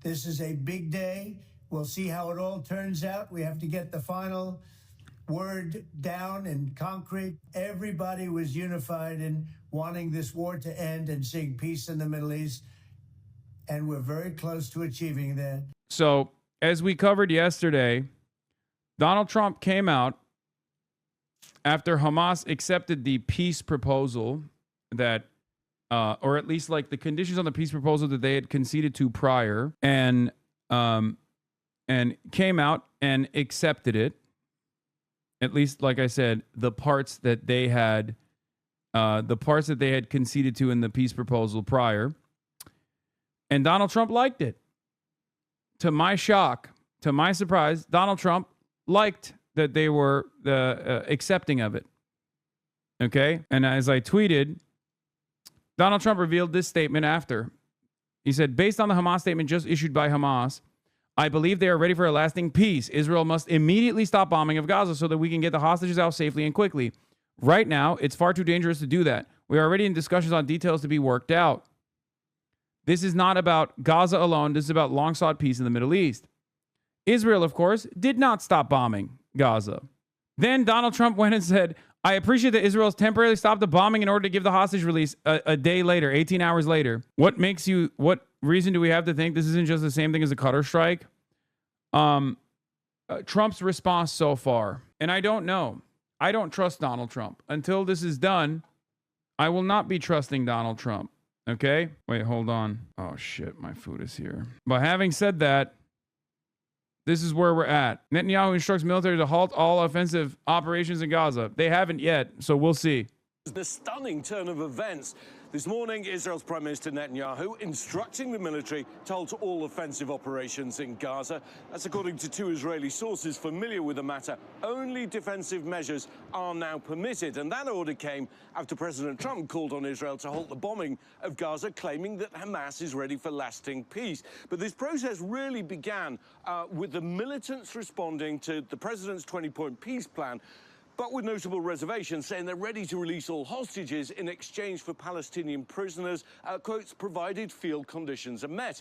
This is a big day. We'll see how it all turns out. We have to get the final word down in concrete. Everybody was unified in wanting this war to end and seeing peace in the Middle East. And we're very close to achieving that. So, as we covered yesterday, Donald Trump came out after Hamas accepted the peace proposal that, or at least like the conditions on the peace proposal that they had conceded to prior, and came out and accepted it. At least, like I said, the parts that they had conceded to in the peace proposal prior. And Donald Trump liked it. To my shock, to my surprise, Donald Trump liked that they were accepting of it. Okay? And as I tweeted, Donald Trump revealed this statement after. He said, based on the Hamas statement just issued by Hamas, I believe they are ready for a lasting peace. Israel must immediately stop bombing of Gaza so that we can get the hostages out safely and quickly. Right now, it's far too dangerous to do that. We are already in discussions on details to be worked out. This is not about Gaza alone. This is about long-sought peace in the Middle East. Israel, of course, did not stop bombing Gaza. Then Donald Trump went and said, I appreciate that Israel has temporarily stopped the bombing in order to give the hostage release a day later, 18 hours later. What reason do we have to think this isn't just the same thing as a Qatar strike? Trump's response so far, and I don't know. I don't trust Donald Trump. Until this is done, I will not be trusting Donald Trump. Okay? Wait, hold on. Oh, shit. My food is here. But having said that, this is where we're at. Netanyahu instructs military to halt all offensive operations in Gaza. They haven't yet, so we'll see. The stunning turn of events. This morning, Israel's Prime Minister Netanyahu instructing the military to halt all offensive operations in Gaza. That's according to two Israeli sources familiar with the matter. Only defensive measures are now permitted. And that order came after President Trump called on Israel to halt the bombing of Gaza, claiming that Hamas is ready for lasting peace. But this process really began with the militants responding to the president's 20-point peace plan, but with notable reservations, saying they're ready to release all hostages in exchange for Palestinian prisoners, quotes, provided field conditions are met.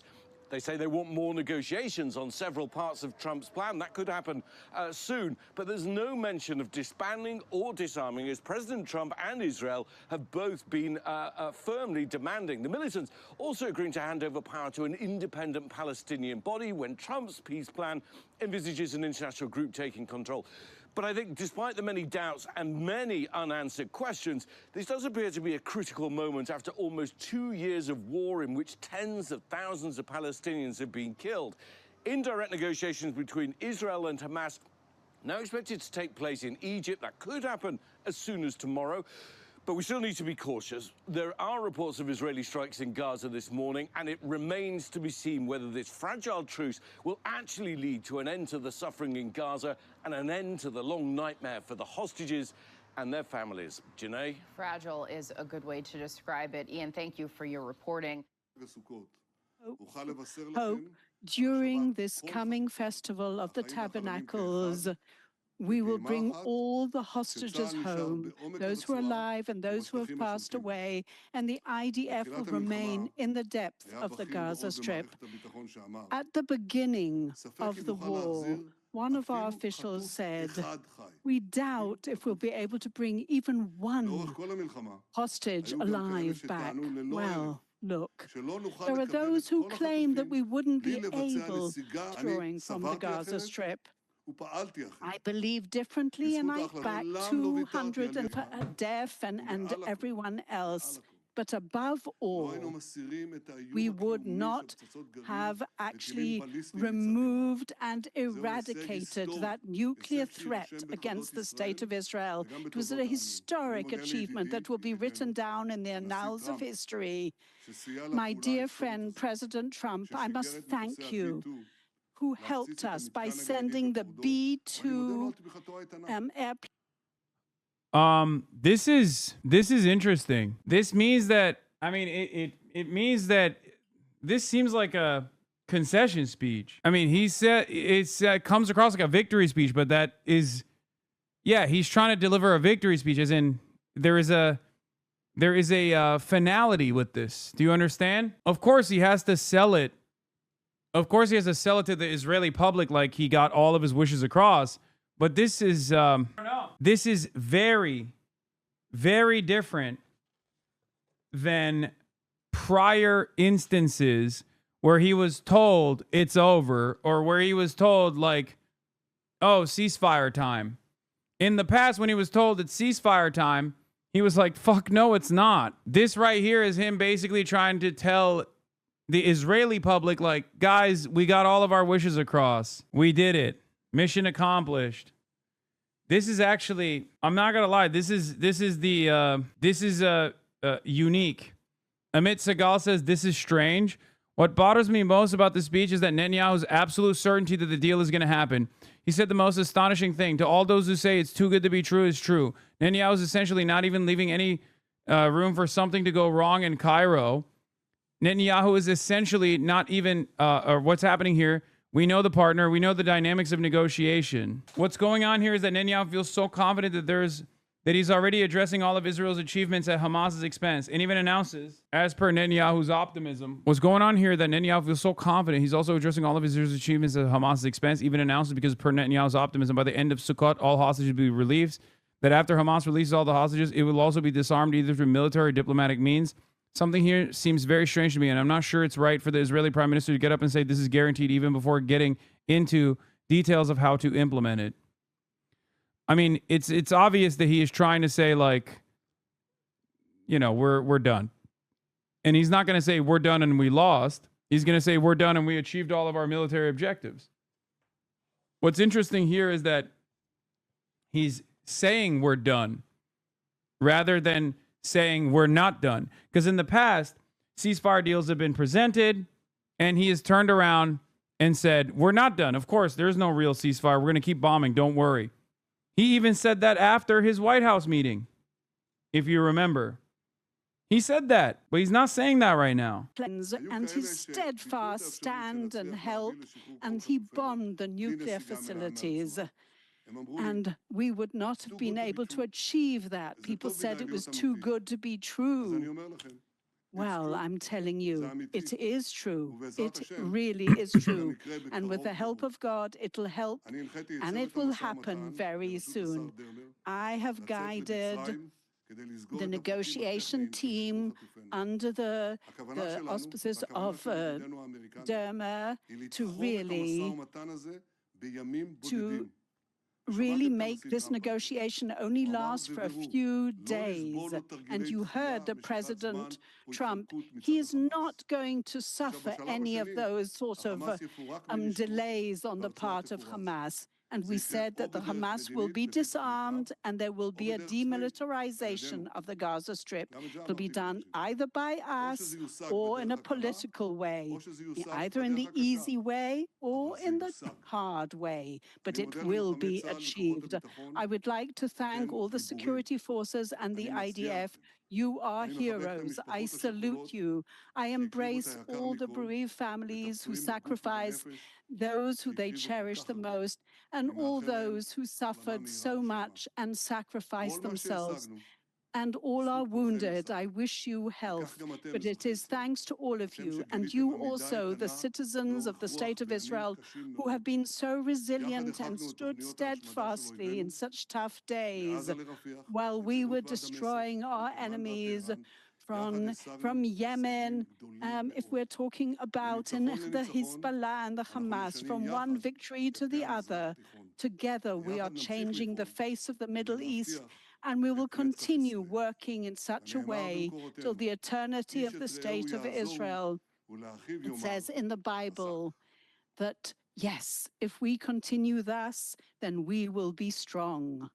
They say they want more negotiations on several parts of Trump's plan. That could happen soon. But there's no mention of disbanding or disarming, as President Trump and Israel have both been firmly demanding. The militants also agreeing to hand over power to an independent Palestinian body when Trump's peace plan envisages an international group taking control. But I think despite the many doubts and many unanswered questions, this does appear to be a critical moment after almost 2 years of war in which tens of thousands of Palestinians have been killed. Indirect negotiations between Israel and Hamas now expected to take place in Egypt. That could happen as soon as tomorrow. But we still need to be cautious. There are reports of Israeli strikes in Gaza this morning, and it remains to be seen whether this fragile truce will actually lead to an end to the suffering in Gaza and an end to the long nightmare for the hostages and their families. Janae? Fragile is a good way to describe it. Ian, thank you for your reporting. Hope during this coming festival of the Tabernacles, we will bring all the hostages home, those who are alive and those who have passed away, and the IDF will remain in the depth of the Gaza Strip. At the beginning of the war, one of our officials said, we doubt if we'll be able to bring even one hostage alive back. Well, look, there are those who claim that we wouldn't be able drawing from the Gaza Strip. I believe differently, and I back 200 and Def and everyone else. But above all, we would not have actually removed and eradicated that nuclear threat against the state of Israel. It was a historic achievement that will be written down in the annals of history. My dear friend, President Trump, I must thank you, who helped us by sending the B-2 airplane. This is interesting. This means that, I mean, it means that this seems like a concession speech. I mean, he said it comes across like a victory speech, but that is, yeah, he's trying to deliver a victory speech, as in there is a finality with this. Do you understand? Of course, he has to sell it Of course, he has to sell it to the Israeli public like he got all of his wishes across. But this is very, very different than prior instances where he was told it's over, or where he was told, like, oh, ceasefire time. In the past, when he was told it's ceasefire time, he was like, fuck no, it's not. This right here is him basically trying to tell the Israeli public, like, guys, we got all of our wishes across. We did it. Mission accomplished. This is actually, I'm not gonna lie, this is unique. Amit Segal says this is strange. What bothers me most about the speech is that Netanyahu's absolute certainty that the deal is going to happen. He said the most astonishing thing. To all those who say it's too good to be true is true. Netanyahu is essentially not even leaving any room for something to go wrong in Cairo. Netanyahu is essentially not even, or what's happening here. We know the partner. We know the dynamics of negotiation. What's going on here is that Netanyahu feels so confident that he's already addressing all of Israel's achievements at Hamas's expense, and even announces, as per Netanyahu's optimism, what's going on here that Netanyahu feels so confident he's also addressing all of Israel's achievements at Hamas's expense, even announces, because per Netanyahu's optimism, by the end of Sukkot, all hostages will be released, that after Hamas releases all the hostages, it will also be disarmed either through military or diplomatic means. Something here seems very strange to me, and I'm not sure it's right for the Israeli prime minister to get up and say this is guaranteed even before getting into details of how to implement it. I mean, it's obvious that he is trying to say, like, you know, we're done. And he's not going to say we're done and we lost. He's going to say we're done and we achieved all of our military objectives. What's interesting here is that he's saying we're done rather than saying we're not done. Because in the past, ceasefire deals have been presented and he has turned around and said, we're not done. Of course, there's no real ceasefire. We're going to keep bombing. Don't worry. He even said that after his White House meeting, if you remember. He said that, but he's not saying that right now. And his steadfast stand and help, and he bombed the nuclear facilities. And we would not have been able to achieve that. People said it was too good to be true. Well, I'm telling you, it is true. It really is true. And with the help of God, it'll help, and it will happen very soon. I have guided the negotiation team under the auspices of Derma to really make this negotiation only last for a few days. And you heard the President Trump, he is not going to suffer any of those sort of delays on the part of Hamas. And we said that the Hamas will be disarmed and there will be a demilitarization of the Gaza Strip. It will be done either by us or in a political way, either in the easy way or in the hard way, but it will be achieved. I would like to thank all the security forces and the IDF. You are heroes. I salute you. I embrace all the bereaved families who sacrifice, those who they cherish the most, and all those who suffered so much and sacrificed themselves. And all are wounded. I wish you health. But it is thanks to all of you, and you also, the citizens of the State of Israel, who have been so resilient and stood steadfastly in such tough days, while we were destroying our enemies from Yemen, if we're talking about the Hezbollah and the Hamas, from one victory to the other. Together we are changing the face of the Middle East, and we will continue working in such a way till the eternity of the State of Israel. It says in the Bible that, yes, if we continue thus, then we will be strong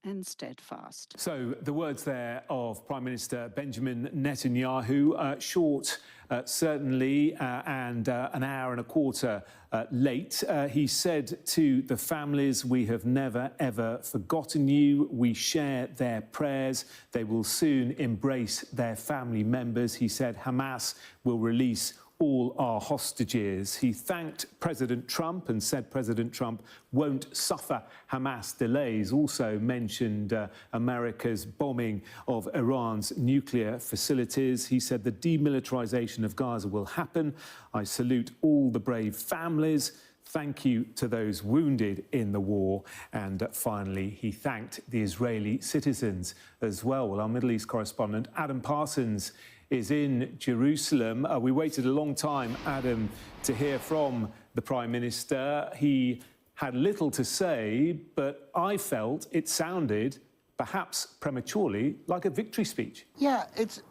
and steadfast. So the words there of Prime Minister Benjamin Netanyahu, short certainly, and an hour and a quarter late. He said to the families, we have never ever forgotten you. We share their prayers. They will soon embrace their family members. He said Hamas will release all our hostages. He thanked President Trump and said President Trump won't suffer Hamas delays. Also mentioned America's bombing of Iran's nuclear facilities. He said the demilitarization of Gaza will happen. I salute all the brave families. Thank you to those wounded in the war. And finally, he thanked the Israeli citizens as well. Well, our Middle East correspondent, Adam Parsons, is in Jerusalem. We waited a long time, Adam, to hear from the Prime Minister. He had little to say, but I felt it sounded, perhaps prematurely, like a victory speech. Yeah, it's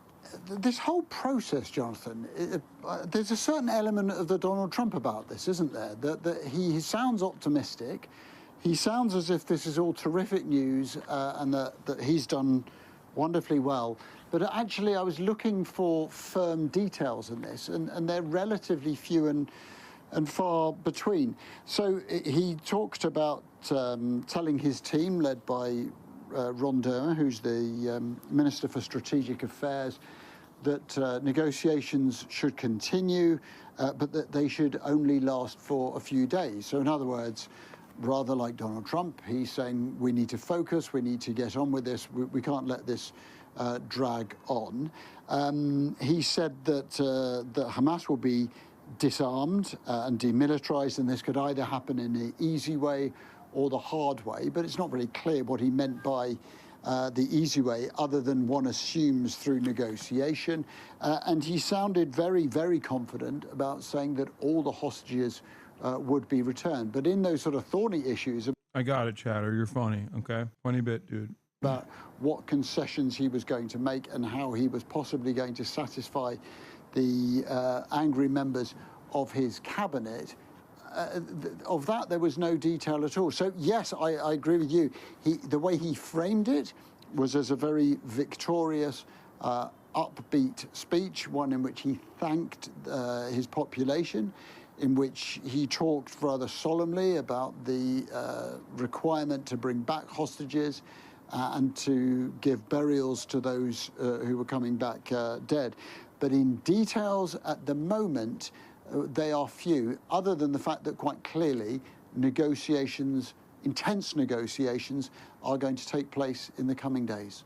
this whole process, Jonathan, there's a certain element of the Donald Trump about this, isn't there? That he sounds optimistic. He sounds as if this is all terrific news and that he's done wonderfully well. But actually, I was looking for firm details in this, and they're relatively few and far between. So he talked about telling his team, led by Ron Dermer, who's the Minister for Strategic Affairs, that negotiations should continue, but that they should only last for a few days. So in other words, rather like Donald Trump, he's saying we need to focus, we need to get on with this, we can't let this drag on. He said that Hamas will be disarmed and demilitarized, and this could either happen in the easy way or the hard way, but it's not really clear what he meant by the easy way, other than one assumes through negotiation. And he sounded very, very confident about saying that all the hostages would be returned. But in those sort of thorny issues... I got it, Chatter. You're funny, okay? Funny bit, dude. About what concessions he was going to make and how he was possibly going to satisfy the angry members of his cabinet. Of that, there was no detail at all. So, yes, I agree with you. The way he framed it was as a very victorious, upbeat speech, one in which he thanked his population, in which he talked rather solemnly about the requirement to bring back hostages and to give burials to those who were coming back dead. But in details at the moment, they are few, other than the fact that quite clearly negotiations, intense negotiations, are going to take place in the coming days.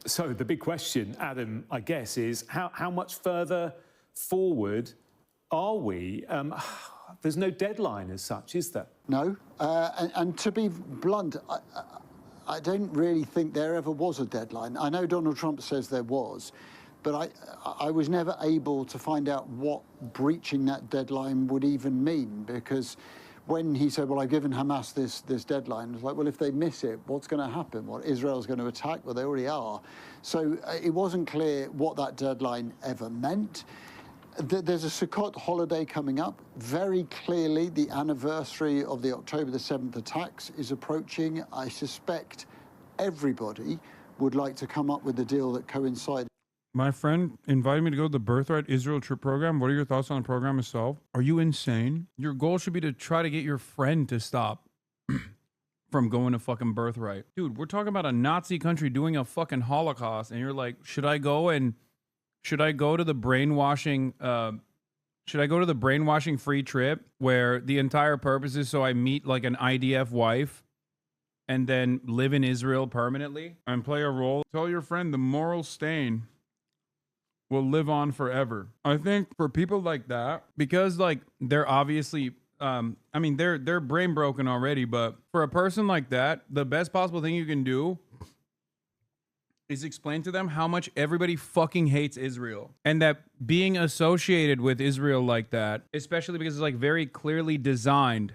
So the big question, Adam, I guess, is how much further forward are we? There's no deadline as such, is there? No, and to be blunt, I don't really think there ever was a deadline. I know Donald Trump says there was, but I was never able to find out what breaching that deadline would even mean, because when he said, well, I've given Hamas this deadline, it's like, well, if they miss it, what's going to happen? What, Israel's going to attack? Well, they already are. So it wasn't clear what that deadline ever meant. There's a Sukkot holiday coming up. Very clearly, the anniversary of the October the 7th attacks is approaching. I suspect everybody would like to come up with a deal that coincides. My friend invited me to go to the Birthright Israel trip program. What are your thoughts on the program itself? Are you insane? Your goal should be to try to get your friend to stop from going to fucking Birthright. Dude, we're talking about a Nazi country doing a fucking Holocaust, and you're like, should I go to the brainwashing free trip where the entire purpose is so I meet like an IDF wife and then live in Israel permanently and play a role? Tell your friend the moral stain will live on forever. I think for people like that, because like they're obviously they're brain broken already, but for a person like that, the best possible thing you can do is explain to them how much everybody fucking hates Israel, and that being associated with Israel like that, especially because it's like very clearly designed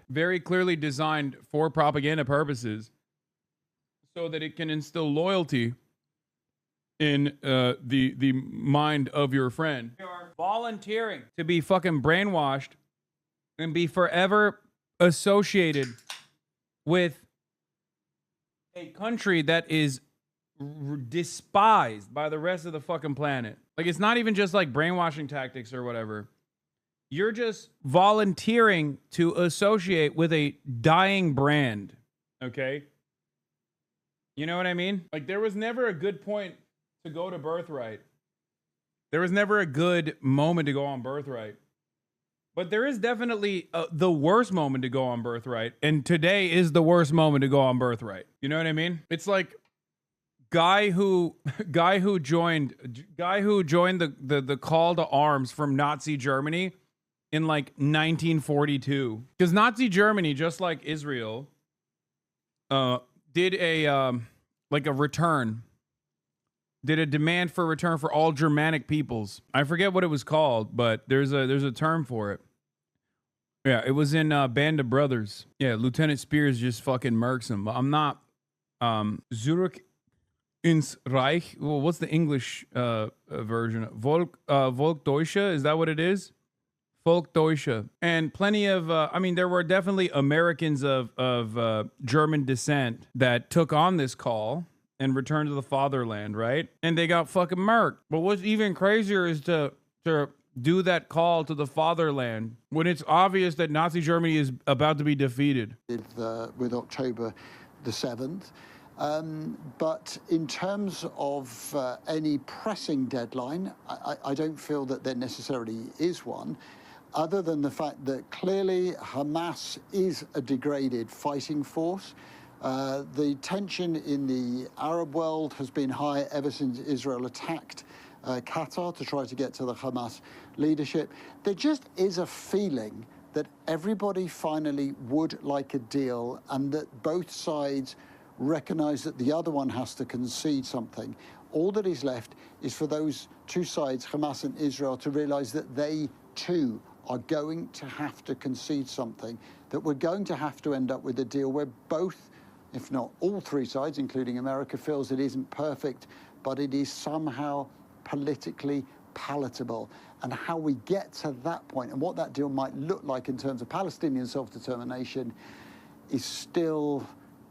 for propaganda purposes, so that it can instill loyalty in the mind of your friend. You're volunteering to be fucking brainwashed and be forever associated with a country that is despised by the rest of the fucking planet. Like, it's not even just like brainwashing tactics or whatever. You're just volunteering to associate with a dying brand. Okay? You know what I mean? Like, there was never a good point to go to Birthright There was never a good moment to go on Birthright. But there is definitely the worst moment to go on Birthright. And today is the worst moment to go on Birthright. You know what I mean? It's like guy who joined the call to arms from Nazi Germany in like 1942. Because Nazi Germany, just like Israel, did a return. Did a demand for return for all Germanic peoples. I forget what it was called, but there's a term for it. Yeah, it was in Band of Brothers. Yeah, Lieutenant Spears just fucking murks him. I'm not Zurück ins Reich. Well, what's the English version? Volksdeutsche, is that what it is? Volksdeutsche. And plenty of, there were definitely Americans of German descent that took on this call and returned to the fatherland, right? And they got fucking murked. But what's even crazier is to do that call to the fatherland when it's obvious that Nazi Germany is about to be defeated. With October the 7th. But in terms of any pressing deadline, I don't feel that there necessarily is one, other than the fact that clearly Hamas is a degraded fighting force. The tension in the Arab world has been high ever since Israel attacked Qatar to try to get to the Hamas leadership. There just is a feeling that everybody finally would like a deal and that both sides recognize that the other one has to concede something. All that is left is for those two sides, Hamas and Israel, to realize that they too are going to have to concede something, that we're going to have to end up with a deal where both, if not all three sides, including America, feels it isn't perfect, but it is somehow politically palatable. And how we get to that point and what that deal might look like in terms of Palestinian self-determination is still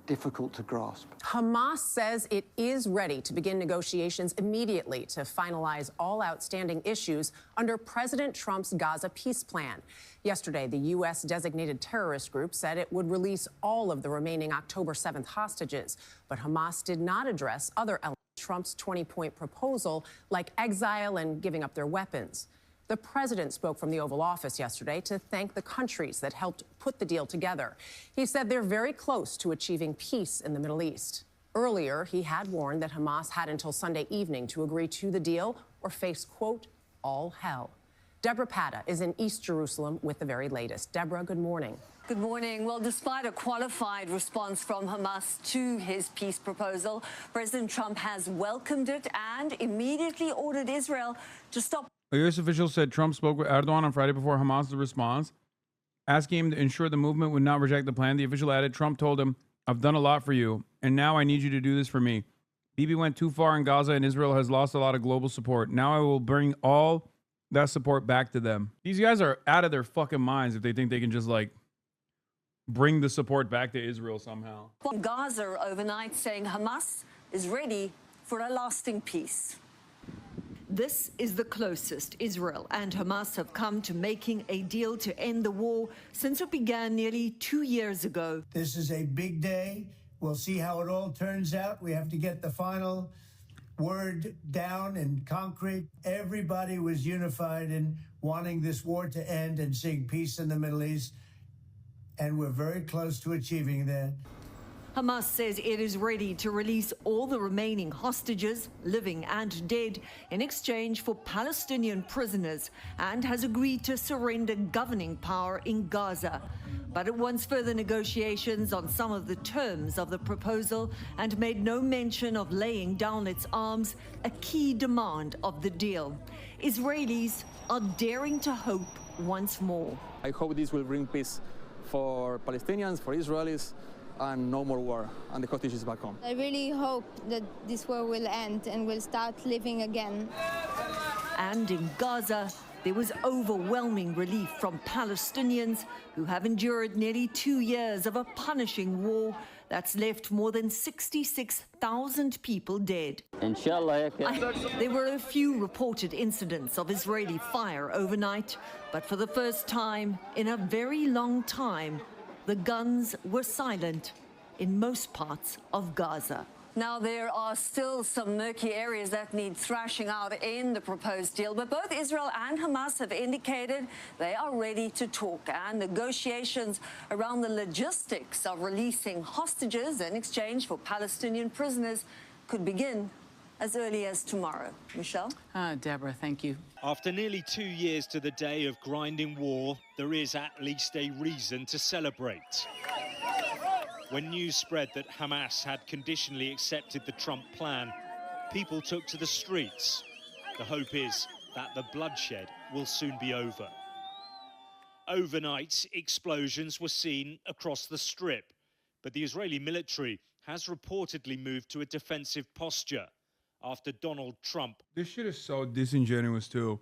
difficult to grasp. Hamas says it is ready to begin negotiations immediately to finalize all outstanding issues under President Trump's Gaza peace plan. Yesterday, the U.S. designated terrorist group said it would release all of the remaining October 7th hostages, but Hamas did not address other elements of Trump's 20-point proposal, like exile and giving up their weapons. The president spoke from the Oval Office yesterday to thank the countries that helped put the deal together. He said they're very close to achieving peace in the Middle East. Earlier, he had warned that Hamas had until Sunday evening to agree to the deal or face, quote, all hell. Deborah Pata is in East Jerusalem with the very latest. Deborah, good morning. Good morning. Well, despite a qualified response from Hamas to his peace proposal, President Trump has welcomed it and immediately ordered Israel to stop. A U.S. official said Trump spoke with Erdogan on Friday before Hamas' response, asking him to ensure the movement would not reject the plan. The official added, Trump told him, I've done a lot for you, and now I need you to do this for me. Bibi went too far in Gaza, and Israel has lost a lot of global support. Now I will bring all that support back to them. These guys are out of their fucking minds if they think they can just, like, bring the support back to Israel somehow. Gaza overnight, saying Hamas is ready for a lasting peace. This is the closest Israel and Hamas have come to making a deal to end the war since it began nearly 2 years ago. This is a big day. We'll see how it all turns out. We have to get the final word down in concrete. Everybody was unified in wanting this war to end and seeing peace in the Middle East. And we're very close to achieving that. Hamas says it is ready to release all the remaining hostages, living and dead, in exchange for Palestinian prisoners, and has agreed to surrender governing power in Gaza. But it wants further negotiations on some of the terms of the proposal and made no mention of laying down its arms, a key demand of the deal. Israelis are daring to hope once more. I hope this will bring peace for Palestinians, for Israelis, and no more war, and the hostages back home. I really hope that this war will end and we'll start living again. And in Gaza, there was overwhelming relief from Palestinians who have endured nearly 2 years of a punishing war that's left more than 66,000 people dead. There were a few reported incidents of Israeli fire overnight, but for the first time in a very long time, the guns were silent in most parts of Gaza. Now, there are still some murky areas that need thrashing out in the proposed deal, but both Israel and Hamas have indicated they are ready to talk, and negotiations around the logistics of releasing hostages in exchange for Palestinian prisoners could begin as early as tomorrow. Michelle? Deborah, thank you. After nearly 2 years to the day of grinding war, there is at least a reason to celebrate. When news spread that Hamas had conditionally accepted the Trump plan, people took to the streets. The hope is that the bloodshed will soon be over. Overnight, explosions were seen across the Strip, but the Israeli military has reportedly moved to a defensive posture after Donald Trump. This shit is so disingenuous, too.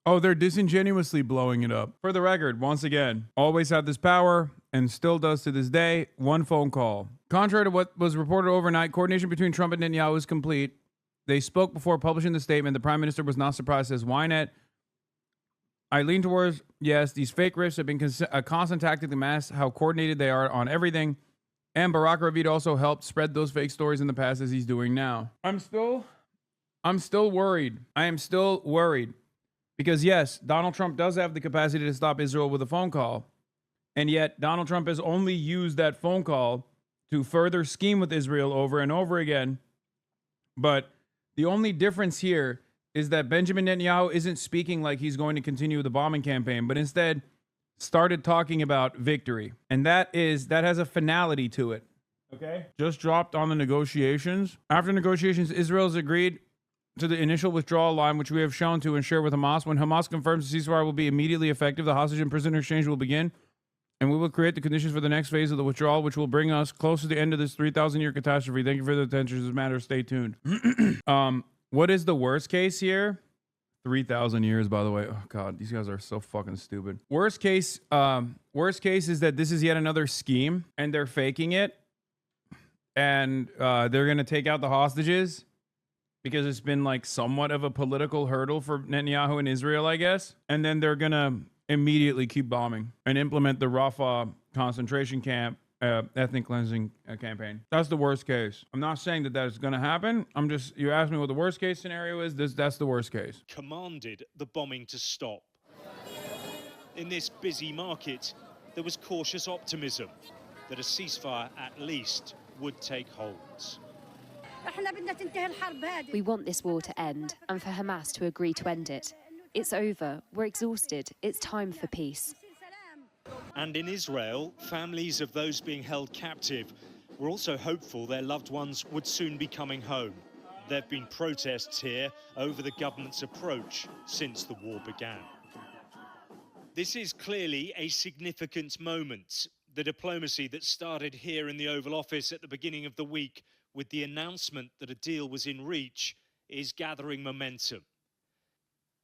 Oh, they're disingenuously blowing it up. For the record, once again, always had this power and still does to this day. One phone call. Contrary to what was reported overnight, coordination between Trump and Netanyahu is complete. They spoke before publishing the statement. The prime minister was not surprised, says Wynette. I lean towards, yes, these fake rifts have been a constant tactic to mask how coordinated they are on everything. And Barack Ravid also helped spread those fake stories in the past as he's doing now. I'm still worried. I am still worried. Because yes, Donald Trump does have the capacity to stop Israel with a phone call. And yet Donald Trump has only used that phone call to further scheme with Israel over and over again. But the only difference here is that Benjamin Netanyahu isn't speaking like he's going to continue the bombing campaign, but instead started talking about victory. And that has a finality to it. Okay? Just dropped on the negotiations. After negotiations, Israel's agreed to the initial withdrawal line, which we have shown to and share with Hamas. When Hamas confirms the ceasefire will be immediately effective, the hostage and prisoner exchange will begin, and we will create the conditions for the next phase of the withdrawal, which will bring us close to the end of this 3,000-year catastrophe. Thank you for the attention to this matter. Stay tuned. What is the worst case here? 3,000 years, by the way. Oh, God, these guys are so fucking stupid. Worst case is that this is yet another scheme, and they're faking it, and they're going to take out the hostages, because it's been like somewhat of a political hurdle for Netanyahu and Israel, I guess. And then they're going to immediately keep bombing and implement the Rafah concentration camp, ethnic cleansing campaign. That's the worst case. I'm not saying that is going to happen. You asked me what the worst case scenario is. That's the worst case. Commanded the bombing to stop. In this busy market, there was cautious optimism that a ceasefire at least would take hold. We want this war to end and for Hamas to agree to end it. It's over. We're exhausted. It's time for peace. And in Israel, families of those being held captive were also hopeful their loved ones would soon be coming home. There have been protests here over the government's approach since the war began. This is clearly a significant moment. The diplomacy that started here in the Oval Office at the beginning of the week with the announcement that a deal was in reach is gathering momentum.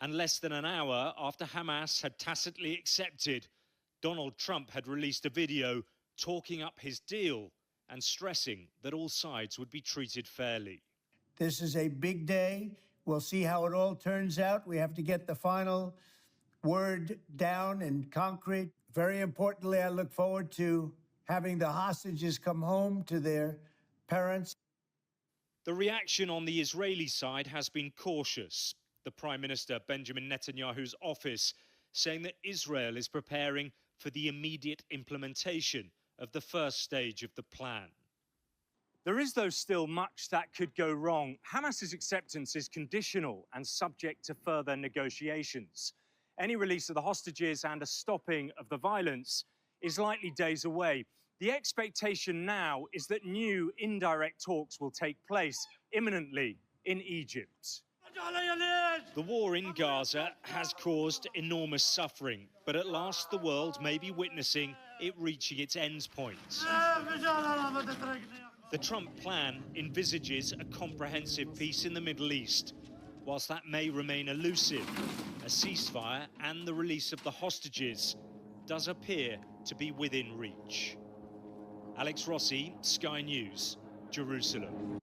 And less than an hour after Hamas had tacitly accepted, Donald Trump had released a video talking up his deal and stressing that all sides would be treated fairly. This is a big day. We'll see how it all turns out. We have to get the final word down and concrete. Very importantly, I look forward to having the hostages come home to their parents. The reaction on the Israeli side has been cautious. The Prime Minister Benjamin Netanyahu's office saying that Israel is preparing for the immediate implementation of the first stage of the plan. There is, though, still much that could go wrong. Hamas's acceptance is conditional and subject to further negotiations. Any release of the hostages and a stopping of the violence is likely days away. The expectation now is that new indirect talks will take place imminently in Egypt. The war in Gaza has caused enormous suffering, but at last the world may be witnessing it reaching its end point. The Trump plan envisages a comprehensive peace in the Middle East. Whilst that may remain elusive, a ceasefire and the release of the hostages does appear to be within reach. Alex Rossi, Sky News, Jerusalem.